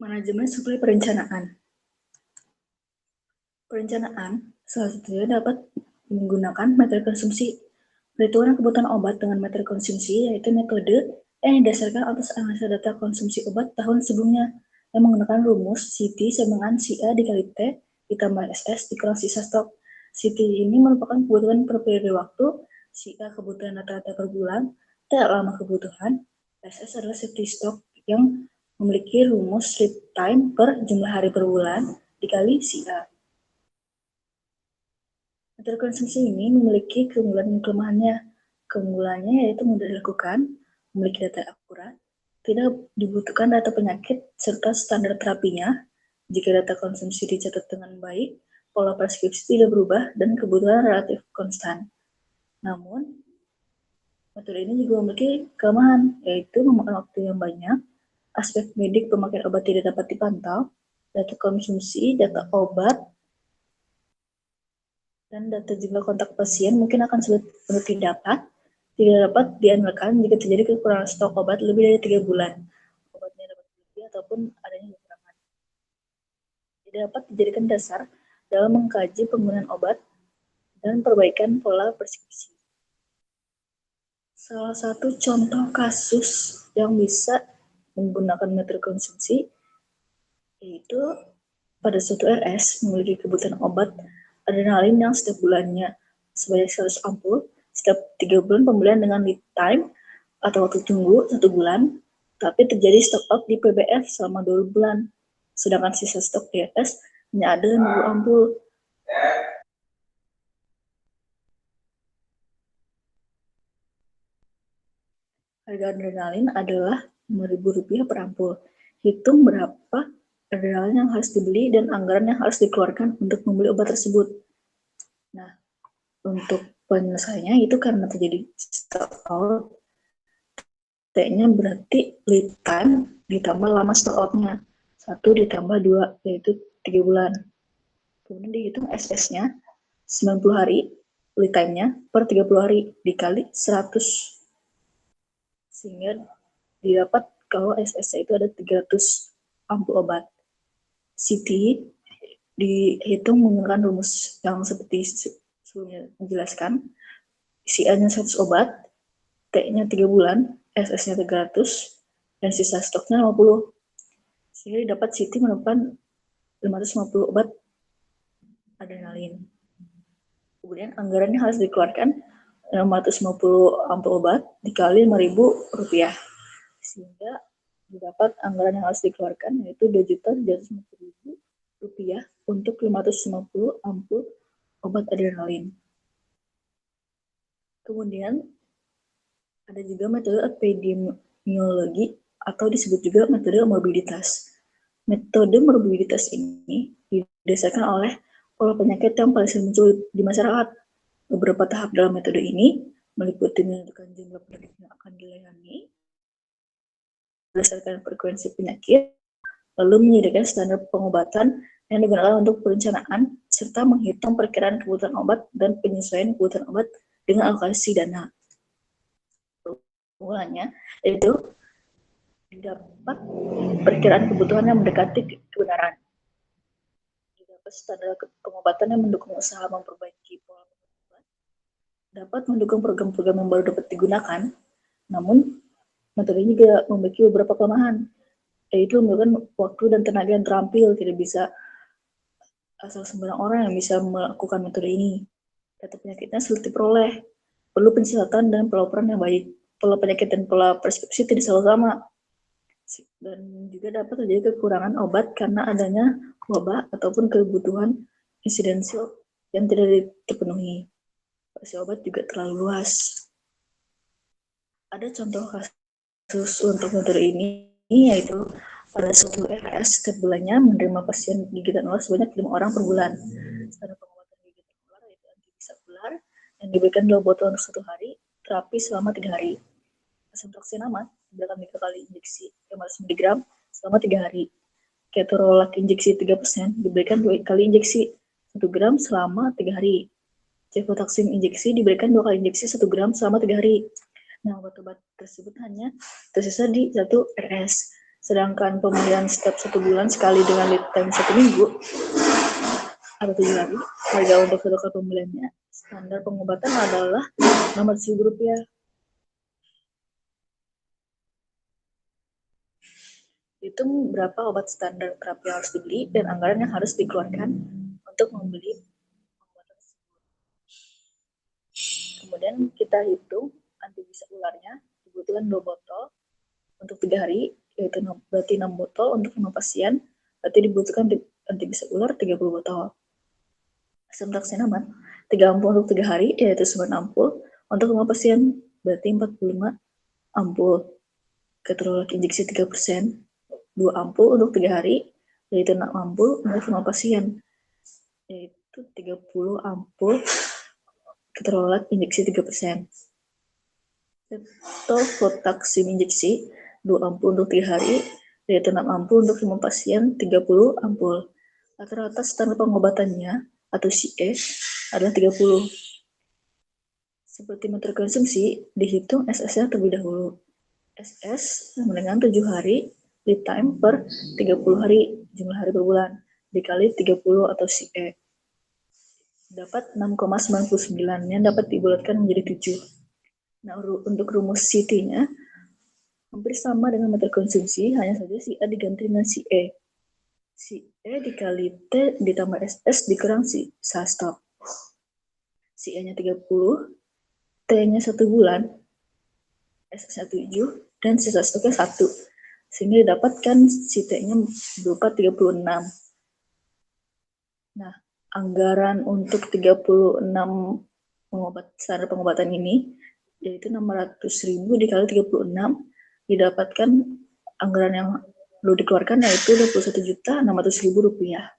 Manajemen suplai perencanaan. Perencanaan salah satunya dapat menggunakan metode konsumsi. Perhitungan kebutuhan obat dengan metode konsumsi yaitu metode yang didasarkan atas analisa data konsumsi obat tahun sebelumnya yang menggunakan rumus CT sama dengan CA dikali T ditambah SS dikurang sisa stok. CT ini merupakan kebutuhan per periode waktu, CA kebutuhan rata-rata per bulan, T lama kebutuhan, SS adalah safety stock yang memiliki rumus lead time per jumlah hari per bulan dikali CA. Metode konsumsi ini memiliki keunggulan dan kelemahannya. Keunggulannya yaitu mudah dilakukan, memiliki data akurat, tidak dibutuhkan data penyakit, serta standar terapinya. Jika data konsumsi dicatat dengan baik, pola preskripsi tidak berubah, dan kebutuhan relatif konstan. Namun, metode ini juga memiliki kelemahan, yaitu memakan waktu yang banyak, aspek medik pemakaian obat tidak dapat dipantau, data konsumsi, data obat, dan data jumlah kontak pasien mungkin akan sulit untuk tidak dapat diandalkan jika terjadi kekurangan stok obat lebih dari 3 bulan. Obatnya dapat berlebih ataupun adanya kekurangan. Tidak dapat dijadikan dasar dalam mengkaji penggunaan obat dan perbaikan pola preskripsi. Salah satu contoh kasus yang bisa menggunakan metode konsumsi yaitu pada suatu RS memiliki kebutuhan obat adrenalin yang setiap bulannya sebanyak 100 ampul, setiap 3 bulan pembelian dengan lead time atau waktu tunggu 1 bulan, tapi terjadi stock out di PBF selama 2 bulan, sedangkan sisa stok di RS hanya ada 50 ampul. Harga adrenalin adalah Rp5.000 per ampul. Hitung berapa adrenalin yang harus dibeli dan anggaran yang harus dikeluarkan untuk membeli obat tersebut. Nah, untuk penyelesaiannya itu karena terjadi stock out, T-nya berarti lead time ditambah lama stock out-nya. 1 ditambah 2, yaitu 3 bulan. Kemudian dihitung SS-nya 90 hari, lead time-nya per 30 hari, dikali 100. Sehingga didapat kalau SS-nya itu ada 300 ampul obat. CT dihitung menggunakan rumus yang seperti sebelumnya dijelaskan. CA-nya 100 obat, T-nya 3 bulan, SS-nya 300, dan sisa stoknya 50. Sehingga didapat CT merupakan 550 obat adrenalin. Kemudian anggarannya harus dikeluarkan 550 ampul obat dikali Rp5.000. Sehingga didapat anggaran yang harus dikeluarkan yaitu Rp2.750.000 untuk 550 ampul obat adrenalin. Kemudian ada juga metode epidemiologi atau disebut juga metode morbiditas. Metode morbiditas ini didasarkan oleh pola penyakit yang paling sering muncul di masyarakat. Beberapa tahap dalam metode ini meliputi menentukan jumlah penyakit yang akan dilayani berdasarkan frekuensi penyakit, lalu menyediakan standar pengobatan yang digunakan untuk perencanaan, serta menghitung perkiraan kebutuhan obat dan penyesuaian kebutuhan obat dengan alokasi dana. Keunggulannya yaitu dapat perkiraan kebutuhan yang mendekati kebenaran. Dapat standar pengobatan yang mendukung usaha memperbaiki pola pengobatan. Dapat mendukung program-program yang baru dapat digunakan, namun metode ini juga memiliki beberapa kelemahan, yaitu membutuhkan waktu dan tenaga yang terampil, tidak bisa asal sembarang orang yang bisa melakukan metode ini. Data penyakitnya sulit diperoleh, perlu pencatatan dan pelaporan yang baik. Pola penyakit dan pola preskripsi tidak selalu sama. Dan juga dapat terjadi kekurangan obat karena adanya wabah ataupun kebutuhan insidensial yang tidak terpenuhi. Variasi obat juga terlalu luas. Ada contoh kasus untuk metode ini, yaitu pada suatu RS setiap bulannya menerima pasien gigitan ular sebanyak 5 orang per bulan. Standar pengobatan gigitan ular yaitu antibisakular yang diberikan 2 botol untuk 1 hari, terapi selama 3 hari. Asetroxinamid diberikan 3 kali injeksi 500 mg selama 3 hari. Ketorolac injeksi 3% diberikan 2 kali injeksi 1 gram selama 3 hari. Cefotaxime injeksi diberikan 2 kali injeksi 1 gram selama 3 hari. Nah, obat-obat tersebut hanya tersisa di 1 RS. Sedangkan pembelian setiap 1 bulan sekali dengan lead time 1 minggu atau 7 hari, harga untuk satu kali pembeliannya, standar pengobatan adalah Rp600.000. Hitung berapa obat standar terapi yang harus dibeli dan anggaran yang harus dikeluarkan untuk membeli pengobatan tersebut. Kemudian kita hitung antibisa ularnya, dibutuhkan 2 botol untuk 3 hari, yaitu berarti 6 botol untuk 5 pasien, berarti dibutuhkan antibisa ular 30 botol. Asam taksinamat 3 ampul untuk 3 hari, yaitu 9 ampul untuk 5 pasien, berarti 45 ampul. Keterolak injeksi 3%, 2 ampul untuk 3 hari, yaitu 6 ampul untuk 5 pasien, yaitu 30 ampul keterolak injeksi 3%. Ceftofotaksim injeksi 2 ampul untuk 3 hari, yaitu 6 ampul untuk 5 pasien, 30 ampul. Rata-rata standar pengobatannya atau CE adalah 30. Seperti metode konsumsi, dihitung SS-nya terlebih dahulu. SS sama dengan 7 hari lead time per 30 hari jumlah hari per bulan dikali 30 atau CE. Dapat 6,99 yang dapat dibulatkan menjadi 7. Nah, untuk rumus CT-nya hampir sama dengan metode konsumsi, hanya saja CA diganti dengan CE. CE dikali T ditambah SS dikurang sisa stok. CE-nya 30, T-nya 1 bulan, SS-nya 7, dan sisa stoknya 1. Sehingga didapatkan CT-nya berupa 36. Nah, anggaran untuk 36 standar pengobatan ini, yaitu 600.000 dikali 36, didapatkan anggaran yang perlu dikeluarkan yaitu Rp21.600.000.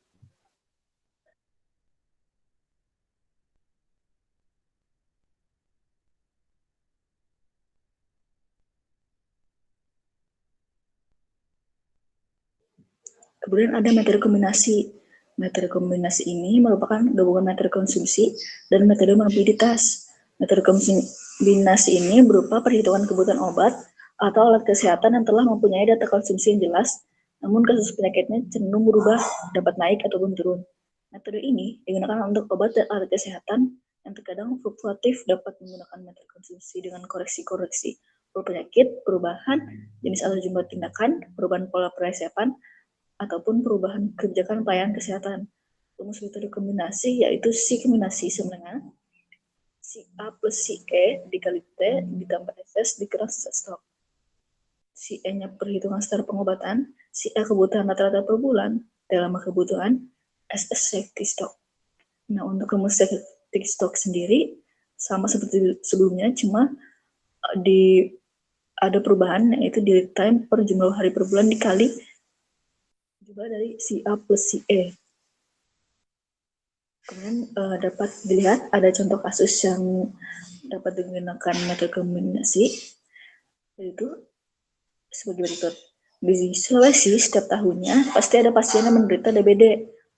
Kemudian ada metode kombinasi. Metode kombinasi ini merupakan gabungan metode konsumsi dan metode morbiditas. Metode kombinasi ini berupa perhitungan kebutuhan obat atau alat kesehatan yang telah mempunyai data konsumsi yang jelas, namun kasus penyakitnya cenderung berubah, dapat naik ataupun turun. Metode ini digunakan untuk obat dan alat kesehatan yang terkadang fluktuatif, dapat menggunakan metode konsumsi dengan koreksi-koreksi penyakit, perubahan jenis atau jumlah tindakan, perubahan pola persiapan, ataupun perubahan kebijakan pelayanan kesehatan. Rumus metode kombinasi yaitu C kombinasi sama dengan CA plus CE dikali T ditambah SS dikurang sisa stok. CE-nya perhitungan standar pengobatan, CA kebutuhan rata-rata per bulan, T lama kebutuhan, SS safety stock. Nah, untuk rumus safety stock sendiri sama seperti sebelumnya, cuma ada perubahan yaitu di time per jumlah hari per bulan dikali juga dari CA plus CE. Kemudian dapat dilihat ada contoh kasus yang dapat digunakan metode kombinasi, yaitu sebagai berikut. Di Sulawesi setiap tahunnya pasti ada pasien yang menderita DBD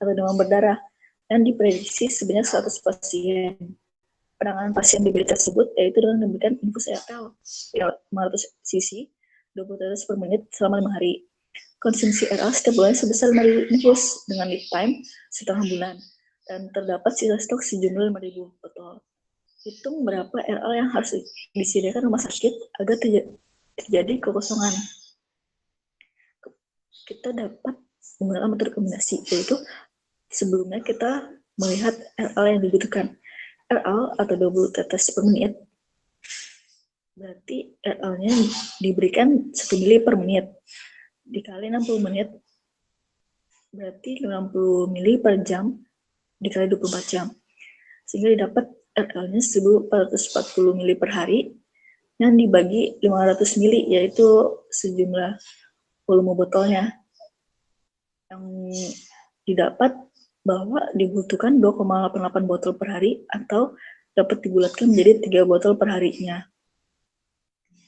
atau demam berdarah dan diprediksi sebanyak 100 pasien. Penanganan pasien DBD tersebut yaitu dengan memberikan infus RL 500 cc 20 tetes per menit selama 5 hari. Konsumsi RL setiap bulan sebesar 5.000 infus dengan lead time setengah bulan dan terdapat sisa stok sejumlah 5.000 botol. Hitung berapa RL yang harus disediakan rumah sakit agar terjadi kekosongan. Kita dapat menggunakan metode kombinasi, yaitu sebelumnya kita melihat RL yang dibutuhkan. RL atau 20 tetes per menit, berarti RL-nya diberikan 1 mili per menit. Dikali 60 menit, berarti 50 mili per jam, dikali 24 jam. Sehingga didapat RL-nya 1.440 mili per hari, dan dibagi 500 mili, yaitu sejumlah volume botolnya. Yang didapat bahwa dibutuhkan 2,88 botol per hari, atau dapat dibulatkan menjadi 3 botol per harinya.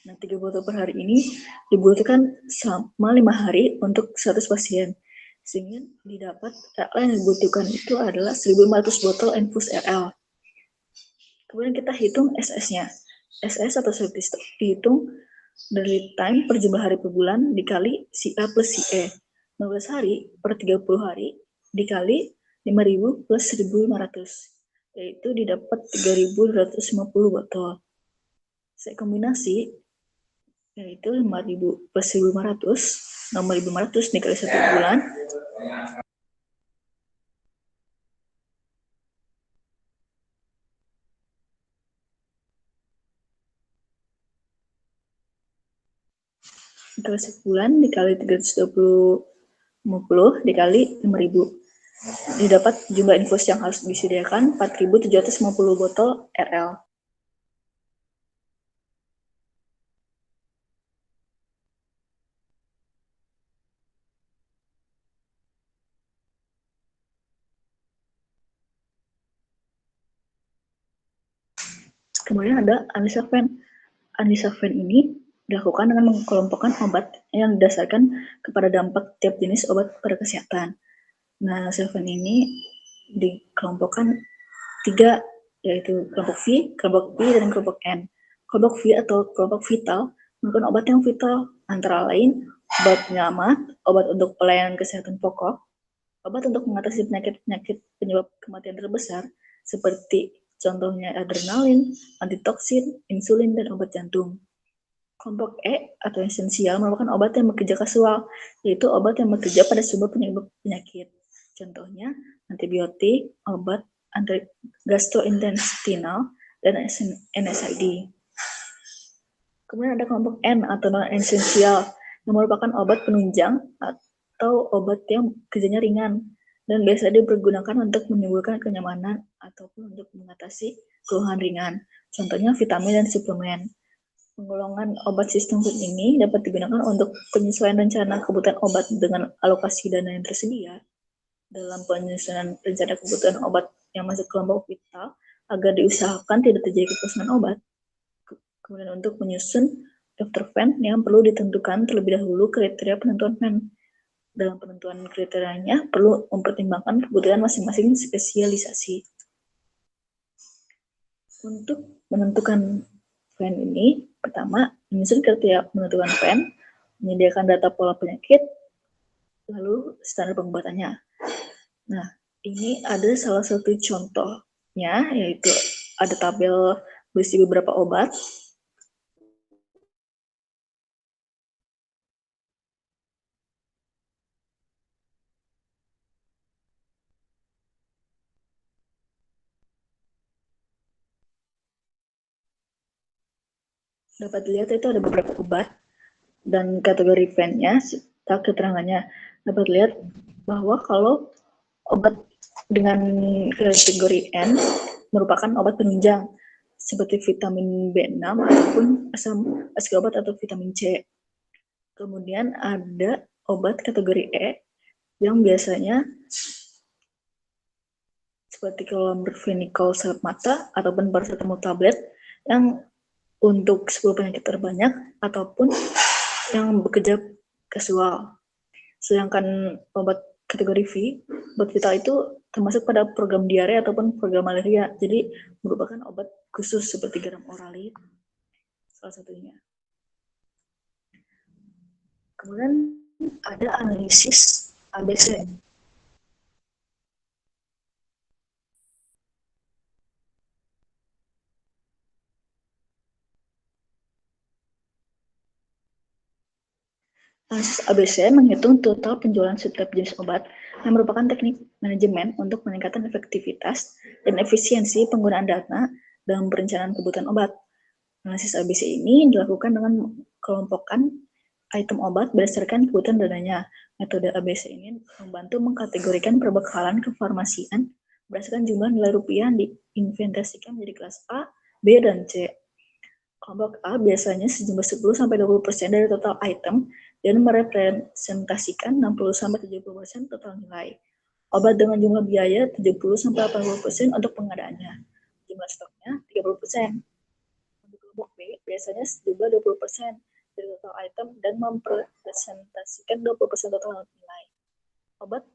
Nah, 3 botol per hari ini dibutuhkan selama 5 hari untuk 100 pasien. Sehingga didapat RL yang dibutuhkan itu adalah 1.500 botol infus RL. Kemudian kita hitung SS-nya. SS atau safety stock dihitung Daily time per jumlah hari per bulan dikali si A plus si E. 15 hari per 30 hari dikali 5.000 plus 1.500. Yaitu didapat 3.250 botol. Saya kombinasi, yaitu 5.000 plus 1.500, 6.500 dikali 1 bulan, dikali 1 bulan dikali 350 dikali 5.000. Didapat jumlah infus yang harus disediakan 4.750 botol RL. Kemudian ada anisafen. Anisafen ini dilakukan dengan mengelompokkan obat yang didasarkan kepada dampak tiap jenis obat pada kesehatan. Nah, anisafen ini dikelompokkan 3, yaitu kelompok V, kelompok I, dan kelompok N. Kelompok V atau kelompok vital merupakan obat yang vital, antara lain obat penyelamat, obat untuk pelayanan kesehatan pokok, obat untuk mengatasi penyakit-penyakit penyebab kematian terbesar, seperti contohnya adrenalin, antitoksin, insulin, dan obat jantung. Kelompok E atau esensial merupakan obat yang bekerja kasual, yaitu obat yang bekerja pada sumber penyebab penyakit. Contohnya antibiotik, obat gastrointestinal, dan NSAID. Kemudian ada kelompok N atau non-esensial, yang merupakan obat penunjang atau obat yang kerjanya ringan dan biasa dipergunakan untuk menimbulkan kenyamanan ataupun untuk mengatasi keluhan ringan. Contohnya vitamin dan suplemen. Penggolongan obat sistem food ini dapat digunakan untuk penyesuaian rencana kebutuhan obat dengan alokasi dana yang tersedia. Dalam penyusunan rencana kebutuhan obat yang masuk kelompok vital agar diusahakan tidak terjadi kekosongan obat. Kemudian untuk menyusun daftar pen yang perlu ditentukan terlebih dahulu kriteria penentuan pen. Dalam penentuan kriterianya perlu mempertimbangkan kebutuhan masing-masing spesialisasi. Untuk menentukan pen ini, pertama, menyusun kriteria penentuan pen, menyediakan data pola penyakit, lalu standar pengobatannya. Nah, ini ada salah satu contohnya, yaitu ada tabel berisi beberapa obat. Dapat dilihat itu ada beberapa obat dan kategori pen-nya, keterangannya. Dapat lihat bahwa kalau obat dengan kategori N merupakan obat penunjang seperti vitamin B6 ataupun asam ascorbat atau vitamin C. Kemudian ada obat kategori E yang biasanya seperti clombrophenical salep mata ataupun paracetamol tablet yang untuk 10 penyakit terbanyak ataupun yang bekerja kasual. Sedangkan obat kategori V, obat vital itu termasuk pada program diare ataupun program malaria. Jadi merupakan obat khusus seperti garam oralit, salah satunya. Kemudian ada analisis ABC. Analisis ABC menghitung total penjualan setiap jenis obat yang merupakan teknik manajemen untuk meningkatkan efektivitas dan efisiensi penggunaan dana dalam perencanaan kebutuhan obat. Analisis ABC ini dilakukan dengan kelompokan item obat berdasarkan kebutuhan dananya. Metode ABC ini membantu mengkategorikan perbekalan kefarmasian berdasarkan jumlah nilai rupiah yang diinvestasikan menjadi kelas A, B, dan C. Kelompok A biasanya sejumlah 10-20% dari total item dan merepresentasikan 60-70% total nilai. Obat dengan jumlah biaya 70-80% untuk pengadaannya. Jumlah stoknya 30%. Untuk kelompok B biasanya sejumlah 20% dari total item dan merepresentasikan 20% total nilai. Obat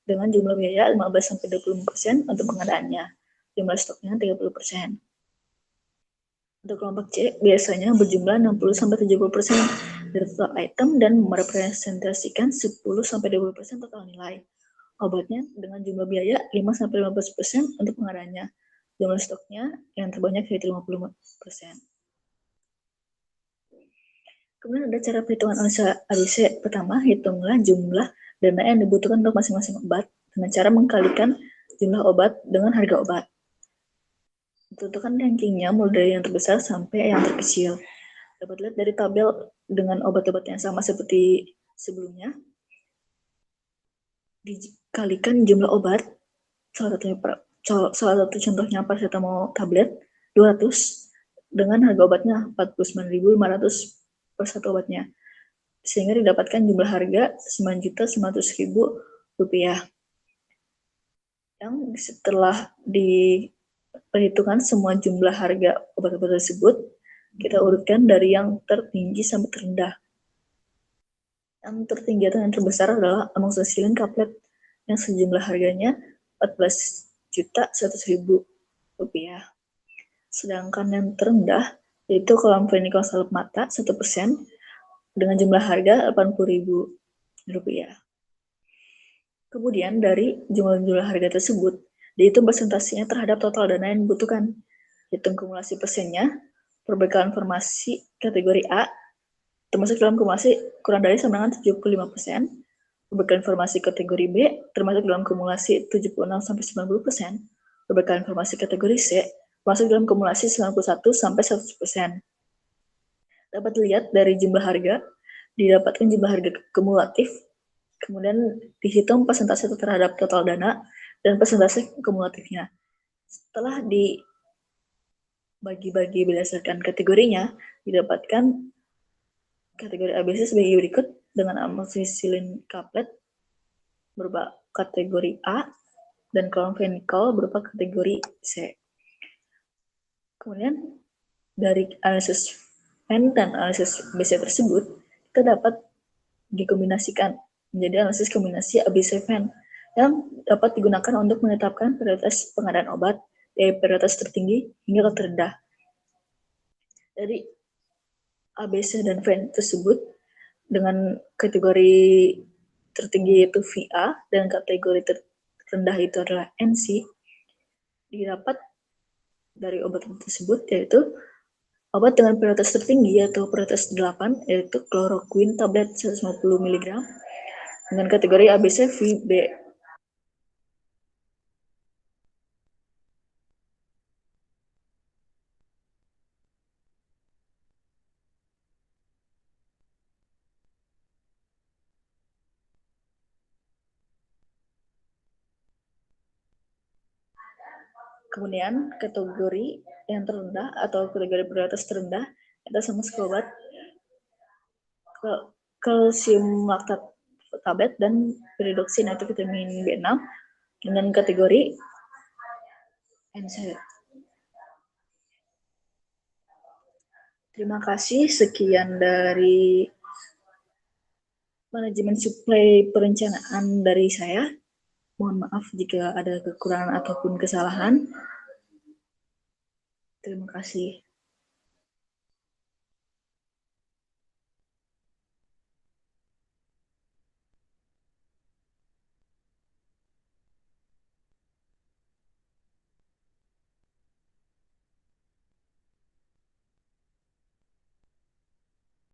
dengan jumlah biaya 15-20% untuk pengadaannya. Jumlah stoknya 30%. Untuk kelompok C biasanya berjumlah 60-70% dari total item dan merepresentasikan 10-20% total nilai. Obatnya dengan jumlah biaya 5-15% untuk pengadanya. Jumlah stoknya yang terbanyak yaitu 50%. Kemudian ada cara perhitungan analisa ABC. Pertama, hitunglah jumlah dana yang dibutuhkan untuk masing-masing obat dengan cara mengkalikan jumlah obat dengan harga obat. Tentukan rankingnya mulai dari yang terbesar sampai yang terkecil. Dapat lihat dari tabel dengan obat-obat yang sama seperti sebelumnya. Dikalikan jumlah obat, salah satu contohnya paracetamol tablet 200 dengan harga obatnya 49.500 per satu obatnya, sehingga didapatkan jumlah harga 9.900.000 rupiah. Yang setelah diperhitungkan semua jumlah harga obat-obat tersebut, kita urutkan dari yang tertinggi sampai terendah. Yang tertinggi atau yang terbesar adalah amoxicillin kaplet yang sejumlah harganya 14.100.000 rupiah. Sedangkan yang terendah yaitu chlorphenicol salep mata 1% dengan jumlah harga 80.000 rupiah. Kemudian dari jumlah harga tersebut dihitung presentasinya terhadap total dana yang dibutuhkan. Hitung kumulasi persennya, perbekalan informasi kategori A termasuk dalam kumulasi kurang dari sama dengan 75%, perbekalan informasi kategori B termasuk dalam kumulasi 76-90%, perbekalan informasi kategori C masuk dalam kumulasi 91-100%. Dapat dilihat dari jumlah harga, didapatkan jumlah harga kumulatif, kemudian dihitung persentase terhadap total dana dan persentase kumulatifnya. Setelah dibagi-bagi berdasarkan kategorinya, didapatkan kategori ABC sebagai berikut dengan amoxicillin kaplet berupa kategori A dan chlorphenicol berupa kategori C. Kemudian dari analisis N dan analisis ABC tersebut, kita dapat dikombinasikan menjadi analisis kombinasi ABC-VAN yang dapat digunakan untuk menetapkan prioritas pengadaan obat dari prioritas tertinggi hingga ke terendah. Dari ABC dan VAN tersebut dengan kategori tertinggi yaitu VA dan kategori terendah itu adalah NC, didapat dari obat tersebut yaitu obat dengan prioritas tertinggi atau prioritas 8 yaitu chloroquine tablet 150 mg dengan kategori ABC VB. Kemudian kategori yang terendah atau kategori prioritas terendah kita sama obat kalsium laktat tablet dan pyridoxine atau vitamin B6 dengan kategori NC. Terima kasih, sekian dari manajemen suplai perencanaan dari saya. Mohon maaf jika ada kekurangan ataupun kesalahan. Terima kasih.